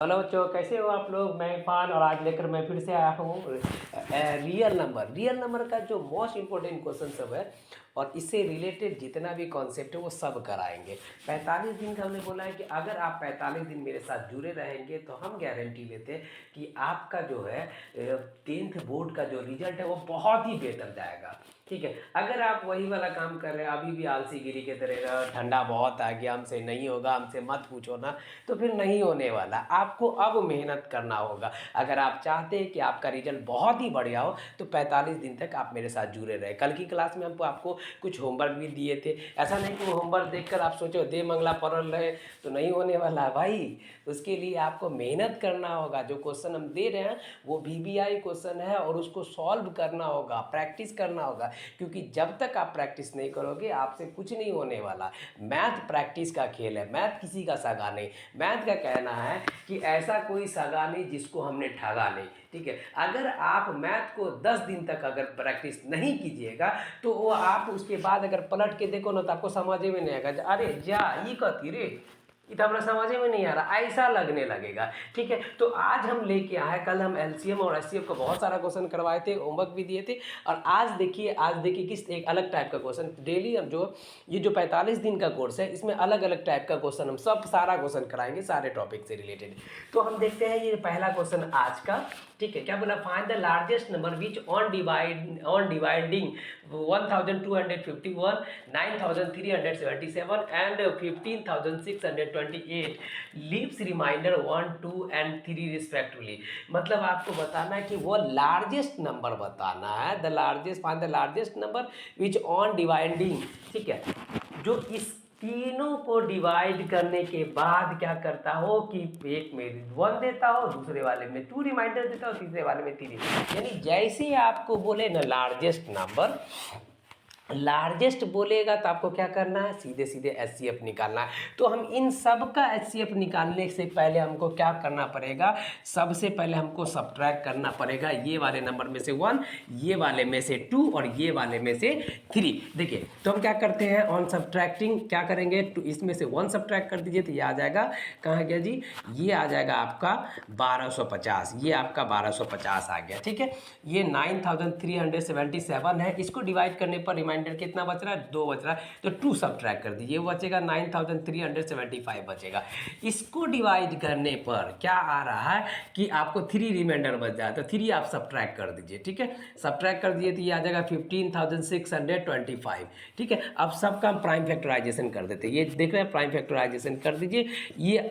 Hello बच्चों, कैसे हो आप लोग। मैं इरफान और आज लेकर मैं फिर से आया हूँ रियल नंबर का जो मोस्ट इम्पोर्टेंट क्वेश्चन सब है और इससे रिलेटेड जितना भी कॉन्सेप्ट है वो सब कराएंगे। 45 दिन का हमने बोला है कि अगर आप 45 दिन मेरे साथ जुड़े रहेंगे तो हम गारंटी लेते हैं कि आपका जो है 10th बोर्ड का जो रिजल्ट है वो बहुत ही बेहतर जाएगा। ठीक है, अगर आप वही वाला काम कर रहे हैं, अभी भी आलसीगिरी के तरह ठंडा बहुत आ गया, हमसे नहीं होगा, हमसे मत पूछो ना, तो फिर नहीं होने वाला। आपको अब मेहनत करना होगा। अगर आप चाहते हैं कि आपका रिजल्ट बहुत ही बढ़िया हो तो 45 दिन तक आप मेरे साथ जुड़े रहे। कल की क्लास में हम आपको कुछ होमवर्क भी दिए थे। ऐसा नहीं कि वो होमवर्क देखकर आप सोचो दे मंगला पढ़ रहे तो नहीं होने वाला है भाई। उसके लिए आपको मेहनत करना होगा। जो क्वेश्चन हम दे रहे हैं वो VBI क्वेश्चन है और उसको सॉल्व करना होगा, प्रैक्टिस करना होगा, क्योंकि जब तक आप प्रैक्टिस नहीं करोगे आपसे कुछ नहीं होने वाला। मैथ प्रैक्टिस का खेल है, मैथ किसी का सगा नहीं। मैथ का कहना है कि ऐसा कोई सगा नहीं जिसको हमने ठगा नहीं। ठीक है, अगर आप मैथ को 10 दिन तक अगर प्रैक्टिस नहीं कीजिएगा तो वो आप उसके बाद अगर पलट के देखो ना तो आपको समझ में नहीं आएगा, अरे जा ये कथी रे, ये तो अपना समझ में नहीं आ रहा, ऐसा लगने लगेगा। ठीक है, तो आज हम लेके आए, कल हम LCM और SCF का बहुत सारा क्वेश्चन करवाए थे, होमवर्क भी दिए थे। और आज देखिए किस एक अलग टाइप का क्वेश्चन डेली हम जो ये जो 45 दिन का कोर्स है इसमें अलग अलग टाइप का क्वेश्चन हम सब सारा क्वेश्चन कराएंगे सारे टॉपिक से रिलेटेड। तो हम देखते हैं ये पहला क्वेश्चन आज का। ठीक है, क्या बोला, find the largest number which on dividing 1251, 9377 and 15628 leaves remainder 1, 2 and 3 respectively. मतलब आपको बताना है कि वो लार्जेस्ट नंबर बताना है, find the largest number which on dividing. ठीक है, जो इस तीनों को डिवाइड करने के बाद क्या करता हो कि एक में 1 देता हो, दूसरे वाले में 2 रिमाइंडर देता हो, तीसरे वाले में 3। यानी जैसे आपको बोले ना लार्जेस्ट बोलेगा तो आपको क्या करना है, सीधे सीधे HCF निकालना है। तो हम इन सब का HCF निकालने से पहले हमको क्या करना पड़ेगा, सबसे पहले हमको सब्ट्रैक्ट करना पड़ेगा ये वाले नंबर में से 1, ये वाले में से 2 और ये वाले में से 3। देखिए तो हम क्या करते हैं, ऑन सब्ट्रैक्टिंग क्या करेंगे, तो इसमें से 1 सब्ट्रैक्ट कर दीजिए तो ये आ जाएगा, कहाँ गया जी, ये आ जाएगा आपका 1250, ये आपका 1250 आ गया। ठीक है, ये 9377 है, इसको डिवाइड करने पर रिमाइंडर कितना बच रहा है, 2 बच रहा है, तो 2 सब्ट्रैक्ट कर दीजिए, वो बचेगा 9375 बचेगा। इसको डिवाइड करने पर क्या आ रहा है कि आपको 3 रिमाइंडर बच जाए, तो 3 आप सब्ट्रैक्ट कर दीजिए। ठीक है, सब्ट्रैक्ट कर दिए तो ये आ जाएगा 15625। ठीक है, अब सबका हम प्राइम फैक्टराइजेशन कर देते हैं। ये देख रहे हैं, प्राइम फैक्टराइजेशन कर दीजिए, ये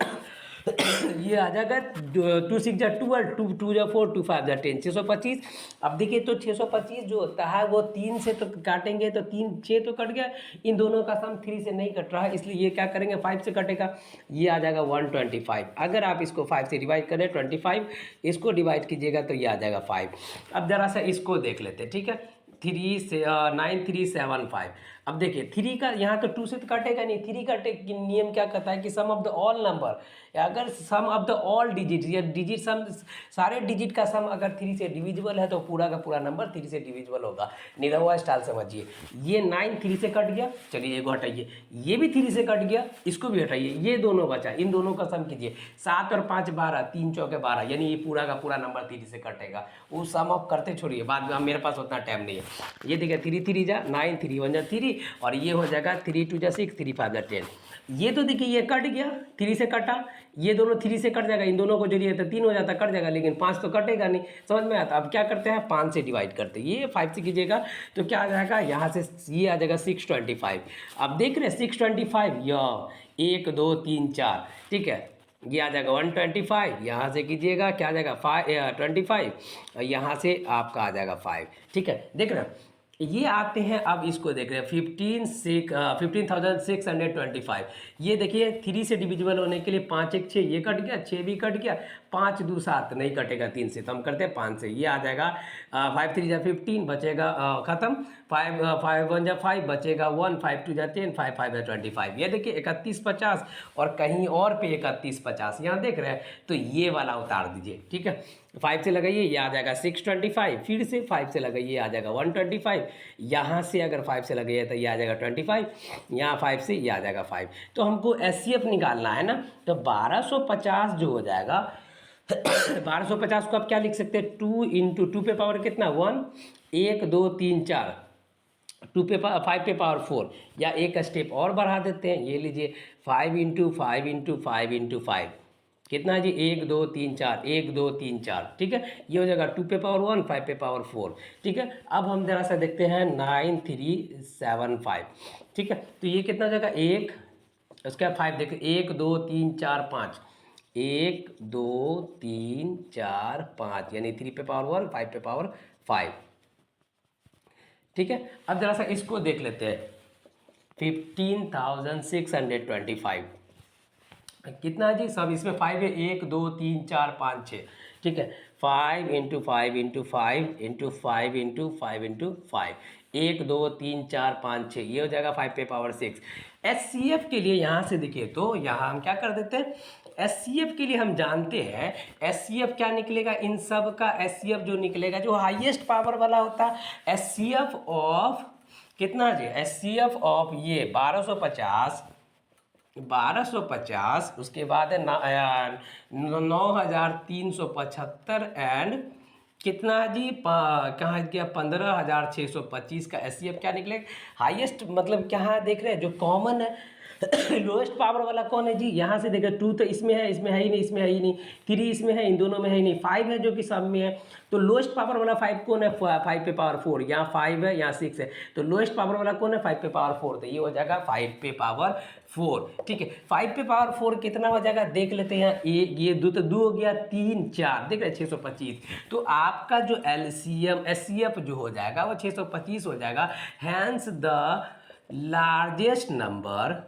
ये आ जाएगा 2 6 जा 12, 2 2 जा 4, 2 5 जा 10, 625। अब देखिए तो 625 जो होता है वो 3 से तो काटेंगे तो 3 6 तो कट गया, इन दोनों का सम 3 से नहीं कट रहा है, इसलिए ये क्या करेंगे 5 से कटेगा, ये आ जाएगा 125। अगर आप इसको 5 से डिवाइड करें 25, इसको डिवाइड कीजिएगा तो ये आ जाएगा 5। अब ज़रा सा इसको देख लेते हैं। ठीक है, 9375। अब देखिए 3 का यहाँ तो 2 से तो कटेगा नहीं, 3 का नियम क्या कहता है कि सम ऑफ द ऑल नंबर, अगर सम ऑफ द ऑल डिजिट या डिजिट सम सारे डिजिट का सम अगर 3 से डिविजिबल है तो पूरा का पूरा नंबर 3 से डिविजिबल होगा। निरहुआ स्टाइल समझिए, ये 9 3 से कट गया, चलिए ये को हटाइए, ये भी 3 से कट गया, इसको भी हटाइए, ये दोनों बचा, इन दोनों का सम कीजिए, 7 और 5 12, 3 चौके 12, यानी ये पूरा का पूरा नंबर 3 से कटेगा। वो सम ऑफ करते छोड़िए, बाद में मेरे पास उतना टाइम नहीं है। ये देखिए 3 3 जा 9, 3 1 जा 3 और ये हो जाएगा 3 2 जा 6, 3 5 जा 10। ये तो देखिए ये कट गया, 3 से कटा, ये दोनों 3 से कट जाएगा, इन दोनों को जोड़िए तो 3 हो जाता, कट जाएगा, लेकिन 5 तो कटेगा नहीं, समझ में आता। अब क्या करते हैं, 5 से डिवाइड करते हैं, ये 5 से कीजिएगा तो क्या आ जाएगा, यहाँ से ये आ जाएगा 625। अब देख रहे हैं 625, यह 1 2 3 4, ठीक है, ये आ जाएगा 125, यहाँ से कीजिएगा क्या आ जाएगा 25, और यहाँ से आपका आ जाएगा 5। ठीक है, देख रहे हैं, ये आते हैं, अब इसको देख रहे हैं 15,625। ये देखिए 3 से डिविजिबल होने के लिए 5 1 6, ये कट गया, 6 भी कट गया, 5 2 7 नहीं कटेगा 3 से, तो हम करते हैं 5 से, ये आ जाएगा 5 3 जा 15 बचेगा, ख़त्म, 5 5 1 जा 5 बचेगा 1, 5 2 जा 10, 5 5 जा 25। ये देखिए 3150 और कहीं और पे 3150 यहाँ देख रहे हैं, तो ये वाला उतार दीजिए। ठीक है, 5 से लगाइए, ये आ जाएगा 625, फिर से 5 से लगाइए, आ जाएगा 125, यहाँ से अगर 5 से लगे तो ये आ जाएगा 25, यहाँ 5 से ये आ जाएगा 5। तो हमको HCF निकालना है ना, तो 1250 जो हो जाएगा 1250 को आप क्या लिख सकते हैं, 2 इंटू 2 पे पावर कितना 1, 1 2 3 4, 2 पे 5 पे पावर 4, या एक स्टेप और बढ़ा देते हैं, ये लीजिए 5 इंटू 5 इंटू 5 इंटू 5 कितना है जी 1 2 3 4, 1 2 3 4, ठीक है। ये हो जाएगा 2 पे पावर 1, 5 पे पावर 4, ठीक है। अब हम जरा सा देखते हैं 9375, ठीक है। तो ये कितना हो जाएगा 1, उसके बाद 5 देखिए 1 2 3 4 5, 1 2 3 4 5, यानी 3 पे पावर 1, 5 पे पावर 5, ठीक है। अब जरा सा इसको देख लेते हैं 15,625 कितना है जी, सब इसमें 5 है, 1 2 3 4 5 6, ठीक है। 5 into 5 into 5 into 5 into 5 into 5, 1 2 3 4 5 6, ये हो जाएगा 5 पे पावर 6। HCF के लिए यहाँ से देखिए तो यहाँ हम क्या कर देते हैं, HCF के लिए हम जानते हैं HCF क्या निकलेगा, इन सब का HCF जो निकलेगा जो हाईएस्ट पावर वाला होता है, HCF ऑफ कितना जी, HCF ऑफ ये 1250, उसके बाद है 9375 एंड कितना जी कहाँ गया 15,625 का HCF क्या निकलेगा हाईएस्ट, मतलब क्या देख रहे हैं जो कॉमन है लोएस्ट पावर वाला कौन है जी, यहाँ से देखिए 2 तो इसमें है ही नहीं, इसमें है ही नहीं, 3 इसमें है, इन दोनों में है ही नहीं, 5 है जो कि सब में है। तो लोएस्ट पावर वाला 5 कौन है, 5 पे पावर 4, यहाँ 5 है यहाँ 6 है, तो लोएस्ट पावर वाला कौन है 5 पे पावर 4, तो ये हो जाएगा 5 पे पावर 4, ठीक है। 5 पे पावर 4 कितना हो जाएगा देख लेते हैं, ये 2 तो 2 हो गया, 3 4 देख रहे 625, तो आपका जो LCM HCF जो हो जाएगा वो 625 हो जाएगा। Hence the largest number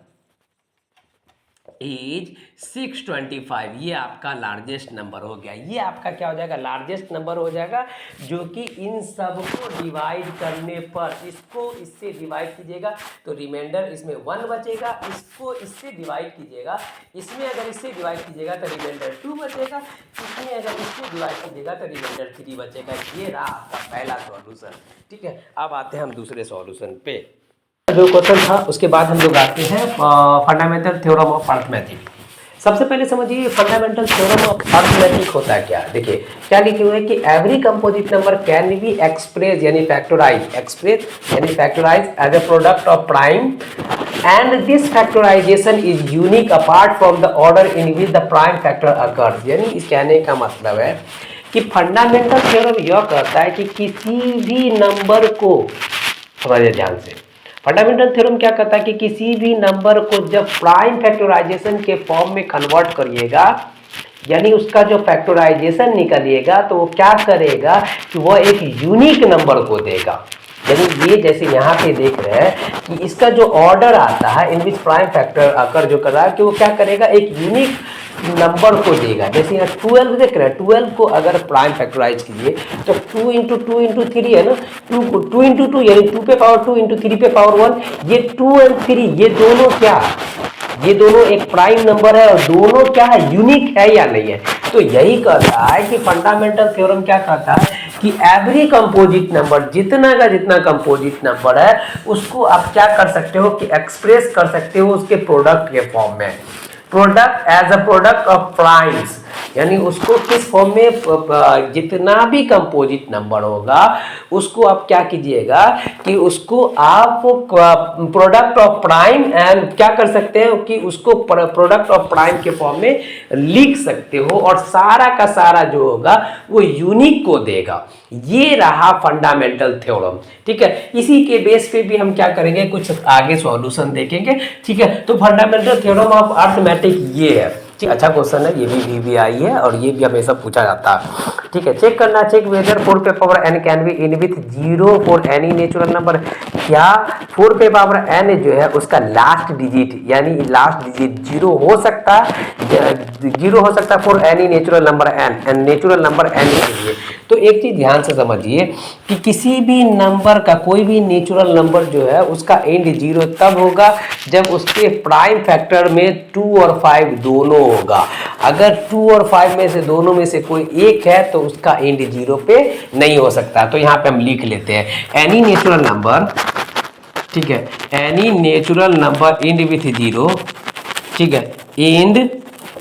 is 625, ये आपका लार्जेस्ट नंबर हो गया। ये आपका क्या हो जाएगा, लार्जेस्ट नंबर हो जाएगा, जो कि इन सब को डिवाइड करने पर इसको इससे डिवाइड कीजिएगा तो रिमाइंडर इसमें 1 बचेगा, इसको इससे डिवाइड कीजिएगा, इसमें अगर इससे डिवाइड कीजिएगा तो रिमाइंडर 2 बचेगा, इसमें अगर इससे डिवाइड कीजिएगा तो रिमाइंडर 3 बचेगा। ये रहा आपका पहला सॉल्यूशन, ठीक है। अब आते हैं हम दूसरे सॉल्यूशन पे। जो क्वेश्चन था उसके बाद हम लोग आते हैं फंडामेंटल थ्योरम ऑफ अर्थमेटिक। सबसे पहले समझिए फंडामेंटल थ्योरम ऑफ अर्थमेटिक होता है क्या। देखिए क्या लिखे हुए है कि every composite number can be express यानी factorize as a product of prime and this factorization is unique apart from the order in which the prime factor occurs. यानी इस कहने का मतलब है कि फंडामेंटल थ्योरम यह कहता है कि किसी भी नंबर को, समझिए ध्यान से, फंडामेंटल थ्योरम क्या कहता है कि किसी भी नंबर को जब प्राइम फैक्टराइजेशन के फॉर्म में कन्वर्ट करिएगा, यानी उसका जो फैक्टराइजेशन निकलिएगा तो वो क्या करेगा कि वह एक यूनिक नंबर को देगा। यानी ये जैसे यहाँ पे देख रहे हैं कि इसका जो ऑर्डर आता है इन विच प्राइम फैक्टर आकर जो कर रहा है कि वो क्या करेगा, एक यूनिक नंबर को देगा। जैसे यहाँ 12 देख रहे हैं, 12 को अगर प्राइम फैक्टराइज कीजिए तो 2 इंटू 2 इंटू 3 है ना, 2 इंटू 2 यानी 2 पे पावर 2 इंटू 3 पे पावर 1, ये 2 एंड 3 ये दोनों क्या, ये दोनों एक प्राइम नंबर है और दोनों क्या है, यूनिक है या नहीं है। तो यही कहता है कि फंडामेंटल थ्योरम क्या कहता है कि एवरी कंपोजिट नंबर, जितना का जितना कंपोजिट नंबर है उसको आप क्या कर सकते हो कि एक्सप्रेस कर सकते हो उसके प्रोडक्ट के फॉर्म में, product as a product of primes, यानी उसको किस फॉर्म में, जितना भी कंपोजिट नंबर होगा उसको आप क्या कीजिएगा कि उसको आप प्रोडक्ट ऑफ प्राइम एंड क्या कर सकते हैं कि उसको प्रोडक्ट ऑफ प्राइम के फॉर्म में लिख सकते हो और सारा का सारा जो होगा वो यूनिक को देगा। ये रहा फंडामेंटल थ्योरम, ठीक है। इसी के बेस पे भी हम क्या करेंगे, कुछ आगे सॉल्यूशन देखेंगे, ठीक है। तो फंडामेंटल थ्योरम ऑफ अर्थमेटिक ये है, अच्छा क्वेश्चन है, ये भी VBI है और ये भी हमेशा पूछा जाता है, ठीक है। चेक करना, चेक वेदर 4 पे power n can be in with 0 for any natural number. क्या 4 पे पावर n जो है उसका लास्ट डिजिट यानी लास्ट डिजिट 0 हो सकता है, 0 हो सकता है for any natural number n, natural number n के लिए। तो एक चीज ध्यान से समझिए कि किसी भी नंबर का, कोई भी नेचुरल नंबर जो है उसका एंड 0 तब होगा जब उसके प्राइम फैक्टर में 2 और 5 दोनों होगा। अगर 2 और 5 में से दोनों में से कोई एक है तो उसका एंड जीरो पे नहीं हो सकता। तो यहाँ पे हम लिख लेते हैं एनी नेचुरल नंबर, ठीक है, any natural number and with zero, ठीक है, end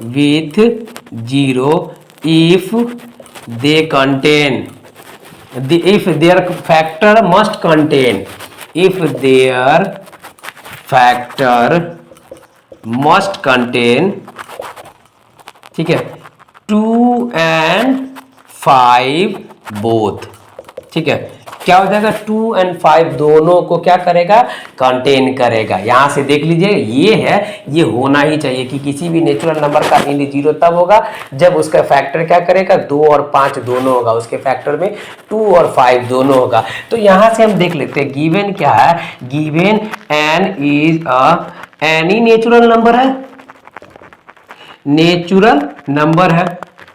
with zero if they contain, if their factor must contain, if their factor must contain, ठीक है, 2 and 5 both, ठीक है, क्या हो जाएगा 2 and 5 दोनों को क्या करेगा, कंटेन करेगा। यहां से देख लीजिए ये है, ये होना ही चाहिए कि किसी भी नेचुरल नंबर का एंड जीरो तब होगा जब उसका फैक्टर क्या करेगा, 2 और 5 दोनों होगा, उसके फैक्टर में 2 और 5 दोनों होगा। तो यहां से हम देख लेते हैं गिवन क्या है, given an is any natural number है, नेचुरल नंबर है,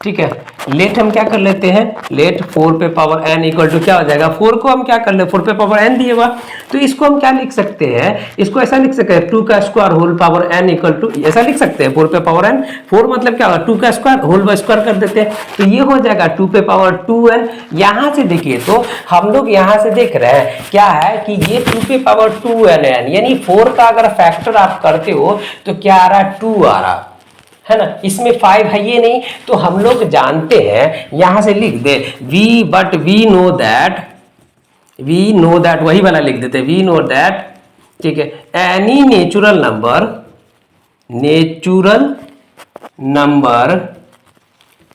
ठीक है। लेट हम क्या कर लेते हैं, लेट 4 पे पावर n इक्वल टू क्या हो जाएगा, 4 को हम क्या कर ले, 4 पे पावर n दिए हुआ, तो इसको हम क्या लिख सकते हैं, इसको ऐसा लिख सकते हैं 2 का square whole power n equal to, ऐसा लिख सकते हैं 4 पे पावर n, 4 मतलब क्या होगा 2 का स्क्वायर होल बाय स्क्वायर कर देते हैं, तो ये हो जाएगा 2 पे पावर 2n। यहाँ से देखिए तो हम लोग यहाँ से देख रहे हैं क्या है कि ये 2 पे पावर 2n है, यानी 4 का अगर फैक्टर आप करते हो तो क्या आ रहा है, 2 आ रहा है ना, इसमें 5 है ये नहीं, तो हम लोग जानते हैं, यहां से लिख दे we, but we know that, वही वाला लिख देते, वी नो दैट, ठीक है, एनी नेचुरल नंबर,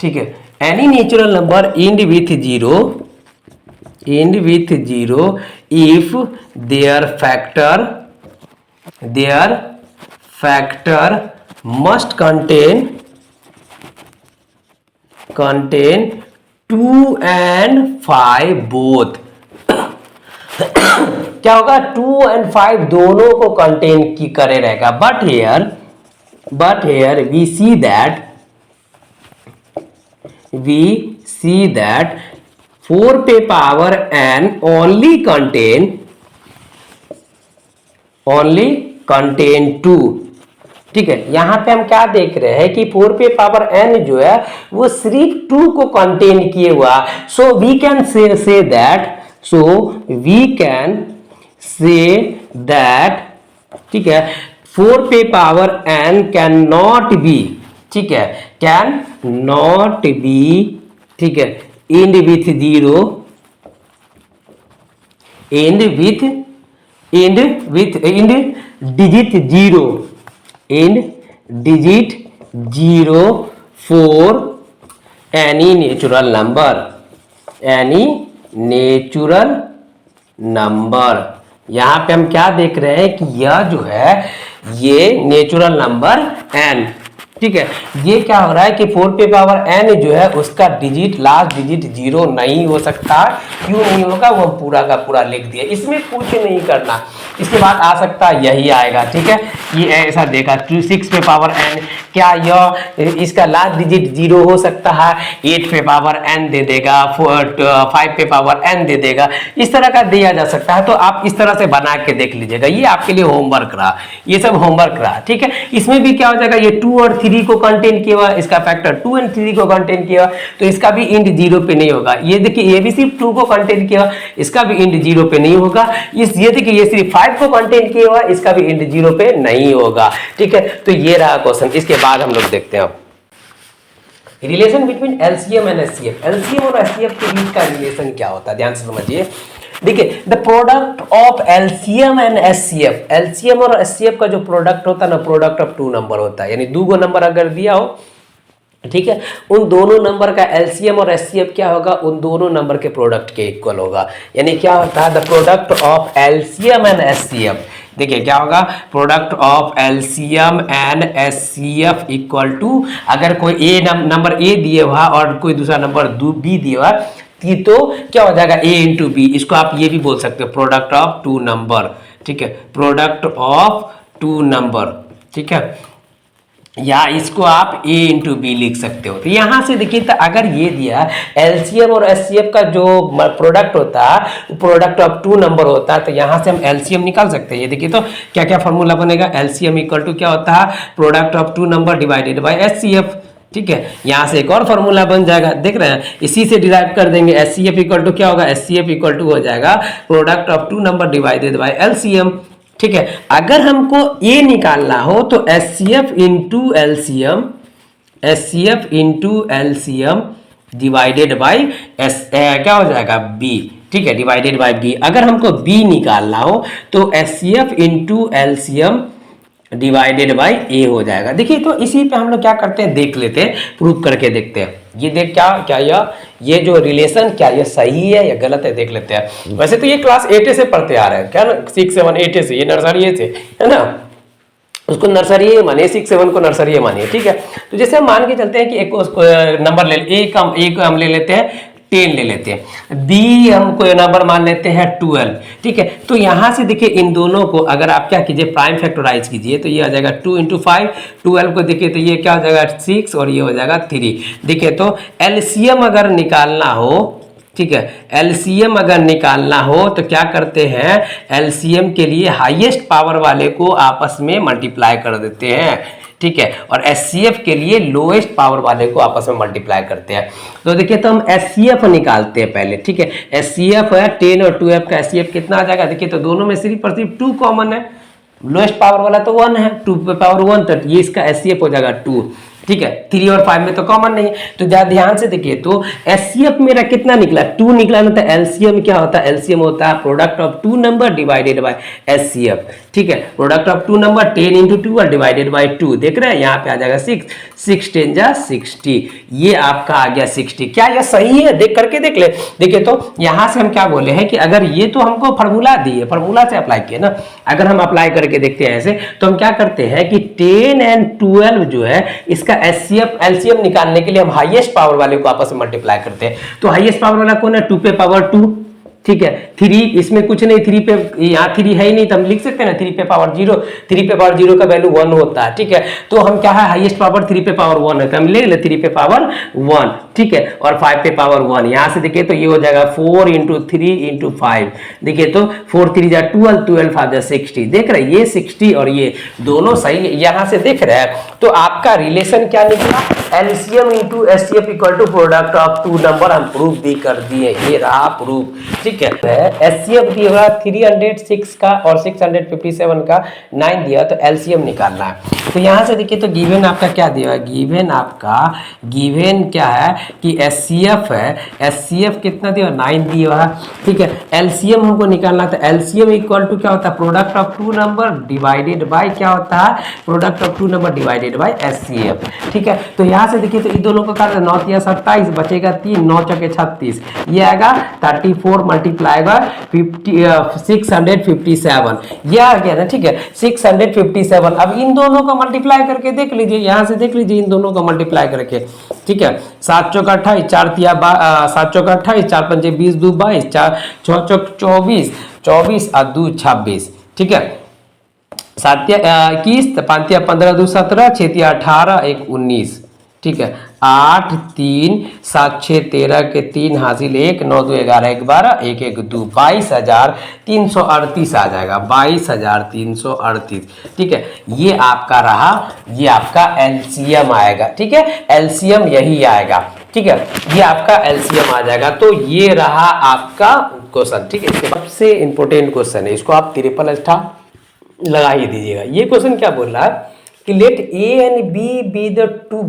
ठीक है, any natural number and with zero if there factor must contain 2 and 5 both क्या होगा, 2 and 5 दोनों को कंटेन की करे रहेगा, but here we see that 4 पे पावर n only contain 2, ठीक है। यहां पे हम क्या देख रहे हैं कि 4 पे पावर n जो है वो सिर्फ 2 को कंटेन किए हुआ, so we can say that, ठीक है, 4 पे power n can not be, ठीक है, कैन नॉट बी, ठीक है, end with zero, end digit zero, end digit zero for any natural number, यहां पे हम क्या देख रहे हैं कि यह जो है ये नेचुरल नंबर n, ठीक है, ये क्या हो रहा है कि 4 पे पावर n जो है उसका लास्ट डिजिट जीरो नहीं हो सकता, क्यों नहीं होगा वो पूरा का पूरा लिख दिया, इसमें कुछ नहीं करना, इसके बाद आ सकता है यही आएगा, ठीक है, ये ऐसा देखा 6 पे पावर n, क्या यह इसका लास्ट डिजिट जीरो हो सकता है, 8 पे पावर n दे देगा, 5 पे पावर n दे देगा, इस तरह का दिया जा सकता है। तो आप इस तरह से बना के देख लीजिएगा, ये आपके लिए होमवर्क रहा, ये सब होमवर्क रहा, ठीक है। इसमें भी क्या हो जाएगा, ये 2 और 3 को कंटेन किया हुआ, इसका फैक्टर 2 and 3 को कंटेन किया, तो इसका भी इंड जीरो पे नहीं होगा। ये देखिए ये भी सिर्फ 2 को कंटेन किया, इसका भी इंड जीरो पे नहीं होगा। ये देखिए ये सिर्फ 5 को कंटेन किया हुआ, इसका भी इंड जीरो पे नहीं होगा, ठीक है। तो ये रहा क्वेश्चन। इसके बाद हम लोग देखते हैं relation between LCM and HCF. LCM और एचसीएफ के बीच का रिलेशन क्या होता है, ध्यान से समझिए। देखिए the product of LCM and HCF, LCM और एचसीएफ का जो प्रोडक्ट होता है ना, प्रोडक्ट ऑफ 2 नंबर होता है, यानी 2 नंबर अगर दिया हो, ठीक है, उन दोनों नंबर का एलसीएम और एचसीएफ क्या होगा, उन दोनों नंबर के प्रोडक्ट के इक्वल होगा। यानी क्या होता है, the product of LCM and HCF, देखिए क्या होगा, product of LCM and HCF equal to, अगर कोई नंबर ए दिए हुआ और कोई दूसरा नंबर बी दिया हुआ, तो क्या हो जाएगा, ए इंटू बी। इसको आप ये भी बोल सकते हो प्रोडक्ट ऑफ 2 नंबर, ठीक है, प्रोडक्ट ऑफ 2 नंबर, ठीक है, या इसको आप a इंटू बी लिख सकते हो। तो यहां से देखिए, तो अगर ये दिया एलसीएम और एचसीएफ का जो प्रोडक्ट होता है प्रोडक्ट ऑफ 2 नंबर होता है, तो यहां से हम एलसीएम निकाल सकते हैं। ये देखिए तो क्या क्या फॉर्मूला बनेगा, एलसीएम इक्वल टू क्या होता है, product of 2 number divided bye HCF, ठीक है, यहाँ से एक और फॉर्मूला बन जाएगा, देख रहे हैं, इसी से डिराइव कर देंगे। एचसीएफ इक्वल टू क्या होगा, एचसीएफ इक्वल टू हो जाएगा product of two number divided by LCM. ठीक है, अगर हमको ए निकालना हो तो HCF into LCM, HCF into LCM divided by क्या हो जाएगा, बी। ठीक है, डिवाइडेड बाय बी। अगर हमको बी निकालना हो तो HCF into LCM divided by A हो जाएगा। देखिए, तो इसी पे हम लोग क्या करते हैं, देख लेते हैं, प्रूव करके देखते हैं। ये देख क्या ये जो रिलेशन क्या ये सही है या गलत है, देख लेते हैं। वैसे तो ये क्लास 8 से पढ़ते आ रहे हैं क्या ना, 6 7 8 से, ये नर्सरी से है ना, उसको नर्सरी मानिए, 6 7 को नर्सरी मानिए। ठीक है, तो जैसे हम मान के चलते हैं कि एक नंबर ले, एक हम ले लेते हैं 10 ले लेते हैं, बी हम कोई नंबर मान लेते हैं 12। ठीक है, तो यहाँ से देखिए इन दोनों को अगर आप क्या कीजिए, प्राइम फैक्टराइज कीजिए, तो ये आ जाएगा 2 × 5, 12 को देखिए तो ये क्या हो जाएगा 6 और ये हो जाएगा 3। देखिए, तो एलसीएम अगर निकालना हो, ठीक है, एलसीएम अगर निकालना हो तो क्या करते हैं, एलसीएम के लिए हाईएस्ट पावर वाले को आपस में मल्टीप्लाई कर देते हैं। ठीक है, और एचसीएफ के लिए लोएस्ट पावर वाले को आपस में मल्टीप्लाई करते हैं। तो देखिए, तो हम एचसीएफ निकालते हैं पहले। ठीक है, एचसीएफ है 10 और 12 का एचसीएफ कितना आ जाएगा, देखिए तो दोनों में सिर्फ 2 कॉमन है, लोएस्ट पावर वाला तो 1 है, 2 पे पावर 1, तो ये इसका एचसीएफ हो जाएगा 2। ठीक है, 3 और 5 में तो कॉमन नहीं है, तो ज्यादा ध्यान से देखिए, तो एचसीएफ मेरा कितना निकला, 2 निकला ना, तो एलसीएम क्या होता है, एलसीएम होता है product of 2 number divided bye HCF. ठीक है, product of 2 number 10 × 2 divided by 2, देख रहे हैं यहाँ पे आ जाएगा 6, 6 10 जा 60, ये आपका आ गया 60। क्या यह सही है, देख करके देख ले। देखिए, तो यहाँ से हम क्या बोले हैं कि अगर ये तो हमको फार्मूला दी है, फार्मूला से अप्लाई किया ना, अगर हम अप्लाई करके देखते हैं ऐसे, तो हम क्या करते हैं कि 10 और 12 जो है इसका एचसीएफ एलसीएम निकालने के लिए हम हाईएस्ट पावर वाले को आपस में मल्टीप्लाई करते हैं। तो हाईएस्ट पावर वाला कौन है, 2 पे पावर 2। ठीक है, 3 इसमें कुछ नहीं, 3 पे यहाँ 3 है ही नहीं, तो हम लिख सकते हैं ना 3 पे पावर 0, 3 पे पावर 0 का वैल्यू 1 होता है। ठीक है, तो हम क्या है, हाईएस्ट पावर 3 पे पावर 1 है, तो हम ले ले 3 पे पावर 1। ठीक है, और 5 पे पावर 1, यहाँ से देखिए तो ये हो जाएगा 4 × 3 × 5। देखिए, तो 4 3 जा 12, 12 5 जा 60। देख रहे हैं, ये 60 और ये दोनों सही है, यहाँ से देख रहे हैं। तो आपका रिलेशन क्या निकला, LCM into HCF equal to product of 2 number, हम प्रूफ भी कर दिए, ये रहा प्रूफ। ठीक है, एचसीएफ दिया 306 का और 657 का 9 दिया, तो एलसीएम निकालना है। तो यहाँ से देखिए, तो गिवन आपका क्या दिया है, गिवन क्या है कि एचसीएफ है, एचसीएफ कितना दिया, 9 दिया है। ठीक है, एलसीएम हमको निकालना, तो एलसीएम इक्वल टू क्या होता है, product of 2 number divided bye क्या होता है, product of 2 number divided bye HCF. ठीक है, तो यहाँ से देखिए, तो इन दोनों का कर 9 × 27 बचेगा 3, 9 × 36, ये आएगा 34 मल्टीप्लाई बाय 657, ये आ गया ना। ठीक है, 657। अब इन दोनों को मल्टीप्लाई करके देख लीजिए, यहाँ से देख लीजिए इन दोनों को मल्टीप्लाई करके। ठीक है, 7 चौका 28, 4 तिया 7 चौका 28, 4 पंजे 20, 2 22, 4 6 चौक 24, 24 और 2 26। ठीक है, 7 तिया 21, 5 तिया 15, 2 17, 6 तिया 18, 1 19। ठीक है, 8 3 7 6 13 के 3 हासिल 1, 9 2 11 1 12, 1 1 2 22,338 आ जाएगा, 22,338। ठीक है, ये आपका रहा, ये आपका एलसीएम आएगा। ठीक है, एलसीएम यही आएगा। ठीक है, ये आपका एलसीएम आ जाएगा। तो ये रहा आपका क्वेश्चन। ठीक है, सबसे इंपॉर्टेंट क्वेश्चन है, इसको आप 3 लगा ही दीजिएगा। ये क्वेश्चन क्या बोल रहा है कि let A and B be the two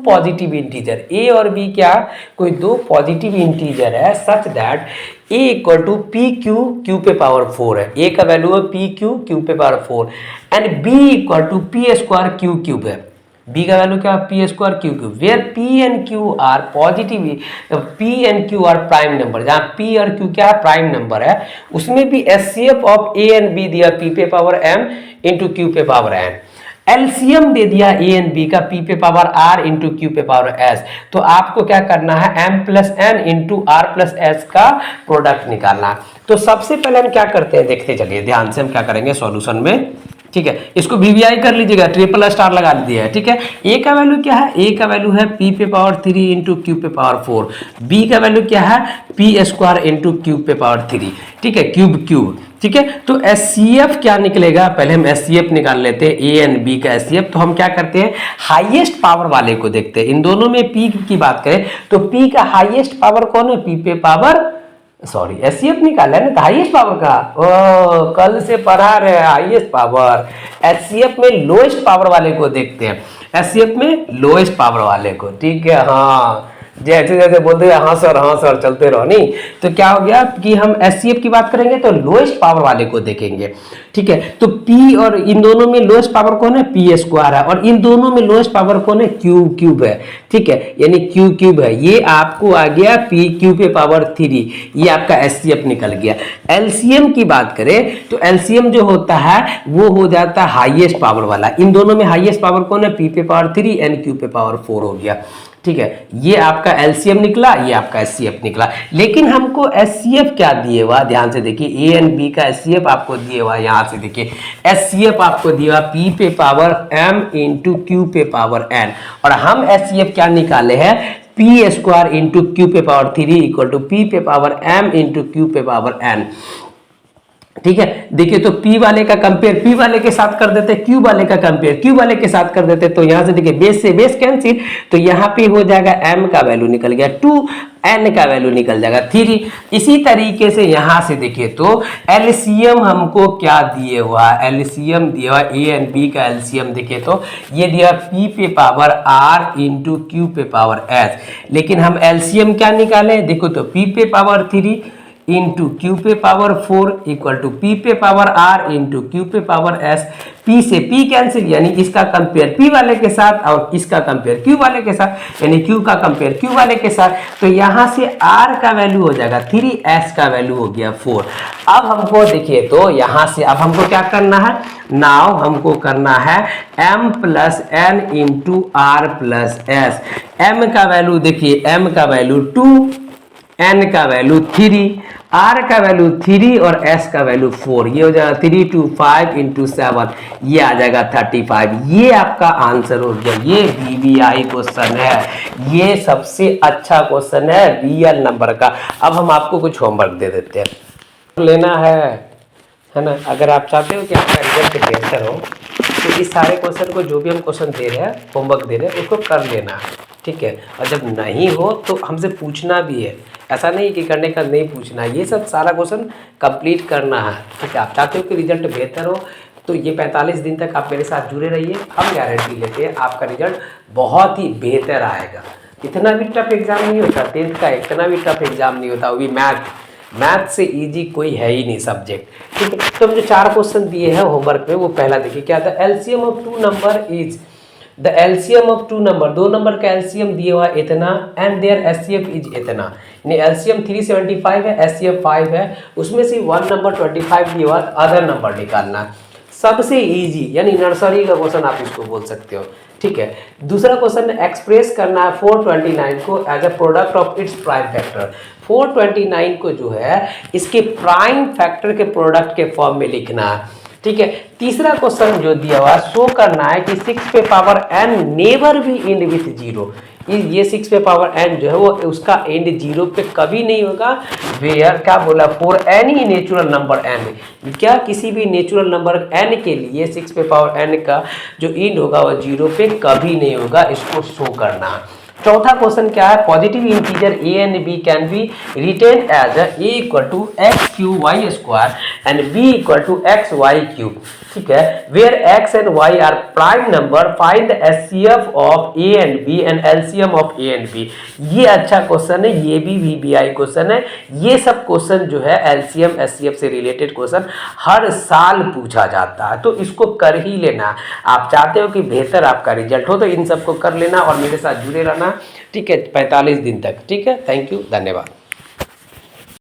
positive integer, A और बी क्या, कोई 2 पॉजिटिव इंटीजर है, such that A equal to P Q, Q पे पावर 4 है, ए का वैल्यू है पी क्यू, क्यू पे power 4, and B equal to P square Q cube है, बी का वैल्यू क्या, P square Q cube, where P and Q are positive, P and Q are prime number, जहाँ P और Q क्या है, prime number है, उसमें भी HCF of A and B दिया पी पे पावर एम इंटू क्यू पे पावर एन, एलसीएम दे दिया ए एंड बी का पी पे पावर आर इंटू क्यू पे पावर एस। तो आपको क्या करना है, M plus N into R plus S का प्रोडक्ट निकालना है। तो सबसे पहले हम क्या करते हैं, देखते चलिए ध्यान से, हम क्या करेंगे सॉल्यूशन में। ठीक है, इसको वीवीआई कर लीजिएगा, ट्रिपल स्टार लगा दिया है। ठीक है, ए का वैल्यू क्या है, ए का वैल्यू है पी पे पावर 3 इंटू क्यू पे पावर 4, बी का वैल्यू क्या है, पी स्क्वायर इंटू क्यू पे पावर 3। ठीक है, क्यूब क्यूब, ठीक है। तो एचसीएफ क्या निकलेगा, पहले हम एचसीएफ निकाल लेते हैं, ए एंड बी का एचसीएफ। तो हम क्या करते हैं, हाईएस्ट पावर वाले को देखते हैं। इन दोनों में पी की बात करें तो पी का हाईएस्ट पावर कौन है, पी पे पावर, सॉरी एचसीएफ निकाला है ना, हाईएस्ट पावर का, ओ कल से पढ़ा रहे हैं हाईएस्ट पावर। एचसीएफ में लोएस्ट पावर वाले को देखते हैं, एचसीएफ में लोएस्ट पावर वाले को, ठीक है। हाँ जैसे जैसे बोलते हैं हाँ सर चलते रहो, नहीं तो क्या हो गया कि हम एचसीएफ की बात करेंगे तो लोएस्ट पावर वाले को देखेंगे, ठीक है। तो P और इन दोनों में लोएस्ट पावर कौन है, पी स्क्वायर है, और इन दोनों में लोएस्ट पावर कौन है, क्यू क्यूब है, ठीक है, यानी क्यू क्यूब है। ये आपको आ गया P क्यू पे पावर 3, ये आपका एचसीएफ निकल गया। एलसीएम की बात करें तो एलसीएम जो होता है वो हो जाता है हाईएस्ट पावर वाला। इन दोनों में हाईएस्ट पावर कौन है, P पे पावर 3 एंड क्यू पे पावर 4 हो गया, ठीक है। ये आपका एलसीएम निकला, ये आपका एचसीएफ निकला। लेकिन हमको एचसीएफ क्या दिए हुआ, ध्यान से देखिए, ए एंड बी का एचसीएफ आपको दिए हुआ, यहां से देखिए एचसीएफ आपको दिया हुआ पी पे पावर m इंटू क्यू पे पावर n, और हम एचसीएफ क्या निकाले हैं, पी स्क्वायर इंटू क्यू पे पावर 3 इक्वल टू पी पे पावर m इंटू क्यू पे पावर n, ठीक है। देखिए तो P वाले का कंपेयर P वाले के साथ कर देते, Q वाले का कंपेयर Q वाले के साथ कर देते, तो यहां से देखिए बेस से बेस कैंसिल, तो यहाँ पे हो जाएगा m का वैल्यू निकल गया 2, n का वैल्यू निकल जाएगा 3। इसी तरीके से यहां से देखिए तो एलसीएम हमको क्या दिए हुआ, एलसीएम दिया हुआ ए एंड बी का एलसीएम देखिए तो ये दिया P पे पावर r इंटू क्यू पे पावर s। लेकिन हम एलसीएम क्या निकाले, देखो तो P पे पावर 3 इंटू क्यू पे पावर 4 इक्वल टू पी पे पावर आर इंटू क्यू पे पावर एस। पी से पी कैंसिल, यानी इसका कंपेयर पी वाले के साथ और इसका कंपेयर क्यू वाले के साथ, यानी क्यू का कंपेयर क्यू वाले के साथ। तो यहां से आर का वैल्यू हो जाएगा 3, एस का वैल्यू हो गया 4। अब हमको देखिए तो यहां से अब हमको क्या करना है, नाउ हमको करना है m plus n into R plus S. m का वैल्यू देखिए, m का वैल्यू 2, n का वैल्यू 3, r का वैल्यू 3 और s का वैल्यू 4। ये हो जाएगा 3 2 5 इंटू 7, ये आ जाएगा 35। ये आपका आंसर हो गया। ये VBI क्वेश्चन है, ये सबसे अच्छा क्वेश्चन है रियल नंबर का। अब हम आपको कुछ होमवर्क दे देते हैं, लेना है ना। अगर आप चाहते हो कि आपका रिजल्ट बेहतर हो तो इस सारे क्वेश्चन को, जो भी हम क्वेश्चन दे रहे हैं, होमवर्क दे रहे हैं, उसको कर लेना, ठीक है। और जब नहीं हो तो हमसे पूछना भी है, ऐसा नहीं कि करने का नहीं पूछना, ये सब सारा क्वेश्चन कंप्लीट करना है, ठीक है। आप चाहते हो कि रिजल्ट बेहतर हो तो ये 45 दिन तक आप मेरे साथ जुड़े रहिए। हम गारंटी लेते हैं आपका रिजल्ट बहुत ही बेहतर आएगा। इतना भी टफ एग्जाम नहीं होता, 10th का इतना भी टफ एग्जाम नहीं होता, वो भी मैथ से इजी कोई है ही नहीं सब्जेक्ट, ठीक है। तो हम जो 4 क्वेश्चन दिए हैं होमवर्क में, वो पहला देखिए क्या था, LCM of 2 number is the LCM of 2 number, 2 number का एलसीएम दिया हुआ इतना एंड देयर एचसीएफ इज इतना, यानी एलसीएम 375 है, एचसीएफ 5 है, उसमें से 1 नंबर 25 दिया हुआ, अदर नंबर निकालना। सबसे इजी, यानी नर्सरी का क्वेश्चन आप इसको बोल सकते हो, ठीक है। दूसरा क्वेश्चन एक्सप्रेस करना है 429 को as a product of its prime factor. 429 को जो है इसके प्राइम फैक्टर के प्रोडक्ट के फॉर्म में लिखना है, ठीक है। तीसरा क्वेश्चन जो दिया हुआ शो करना है कि 6 पे पावर n नेवर भी एंड विथ 0। ये 6 पे पावर n जो है वो उसका एंड 0 पे कभी नहीं होगा। वेयर क्या बोला, for any natural number n, क्या किसी भी नेचुरल नंबर n के लिए 6 पे पावर n का जो एंड होगा वो 0 पे कभी नहीं होगा, इसको शो करना। चौथा क्वेश्चन क्या है, positive integer a and b can be written as a equal to X Q Y square and b equal to X Y cube, ठीक है। Where x and y are prime number, find HCF of a and b and LCM of a and b। ये अच्छा question है, ये भी VBI question है। ये सब क्वेश्चन जो है एलसीएम एचसीएफ से रिलेटेड क्वेश्चन हर साल पूछा जाता है, तो इसको कर ही लेना। आप चाहते हो कि बेहतर आपका रिजल्ट हो तो इन सबको कर लेना और मेरे साथ जुड़े रहना, ठीक है, 45 दिन तक, ठीक है। थैंक यू, धन्यवाद।